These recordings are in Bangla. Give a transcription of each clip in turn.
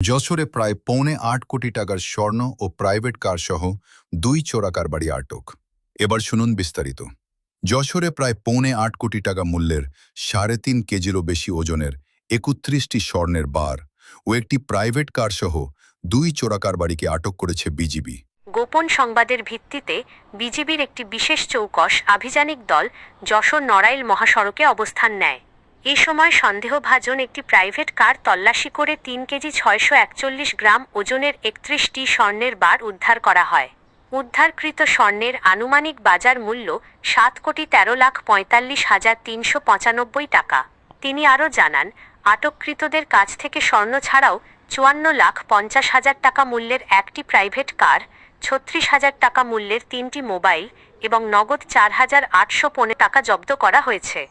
যশোরে প্রায় 7.25 কোটি টাকার স্বর্ণ ও প্রাইভেট কার সহ 2 চোরাকার বাড়ি আটক। এবার শুনুন বিস্তারিত। যশোরে প্রায় 7.25 কোটি টাকা মূল্যের 3.5 কেজিরও বেশি ওজনের 31টি স্বর্ণের বার ও একটি প্রাইভেট কার সহ 2 চোরাকার বাড়িকে আটক করেছে বিজিবি। গোপন সংবাদের ভিত্তিতে বিজিবির একটি বিশেষ চৌকস আভিযানিক দল যশোর নড়াইল মহাসড়কে অবস্থান নেয়। এই সময় সন্দেহভাজন একটি প্রাইভেট কার তল্লাশি করে 3 কেজি 641 গ্রাম ওজনের 31টি স্বর্ণের বার উদ্ধার করা হয়। উদ্ধারকৃত স্বর্ণের আনুমানিক বাজার মূল্য 7,43,395 টাকা। তিনি আরও জানান, আটককৃতদের কাছ থেকে স্বর্ণ ছাড়াও 54,50,000 টাকা মূল্যের একটি প্রাইভেট কার, 36,000 টাকা মূল্যের 3টি মোবাইল এবং নগদ 4,815 টাকা জব্দ করা হয়েছে।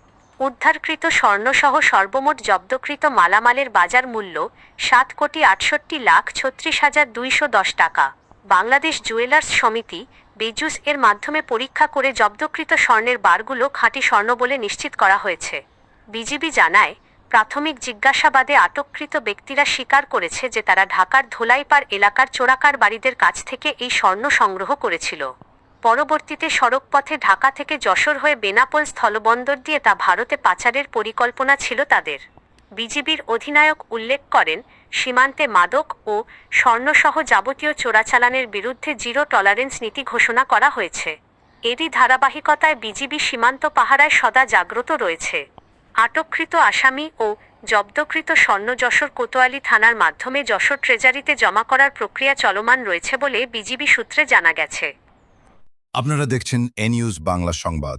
উদ্ধারকৃত স্বর্ণসহ সর্বমোট জব্দকৃত মালামালের বাজার মূল্য 7,68,36,210 টাকা। বাংলাদেশ জুয়েলার্স সমিতি বেজুস এর মাধ্যমে পরীক্ষা করে জব্দকৃত স্বর্ণের বারগুলো খাঁটি স্বর্ণ বলে নিশ্চিত করা হয়েছে। বিজিবি জানায়, প্রাথমিক জিজ্ঞাসাবাদে আটককৃত ব্যক্তিরা স্বীকার করেছে যে তারা ঢাকার ধোলাইপাড় এলাকার চোরাকার বাড়িদের কাছ থেকে এই স্বর্ণ সংগ্রহ করেছিল। পরবর্তীতে সড়কপথে ঢাকা থেকে যশোর হয়ে বেনাপোল স্থলবন্দর দিয়ে তা ভারতে পাচারের পরিকল্পনা ছিল তাদের। বিজিবির অধিনায়ক উল্লেখ করেন, সীমান্তে মাদক ও স্বর্ণসহ যাবতীয় চোরাচালানের বিরুদ্ধে জিরো টলারেন্স নীতি ঘোষণা করা হয়েছে। এরই ধারাবাহিকতায় বিজিবি সীমান্ত পাহারায় সদা জাগ্রত রয়েছে। আটককৃত আসামি ও জব্দকৃত স্বর্ণ যশোর কোতোয়ালি থানার মাধ্যমে যশোর ট্রেজারিতে জমা করার প্রক্রিয়া চলমান রয়েছে বলে বিজিবি সূত্রে জানা গেছে। আপনারা দেখছেন এ নিউজ বাংলা সংবাদ।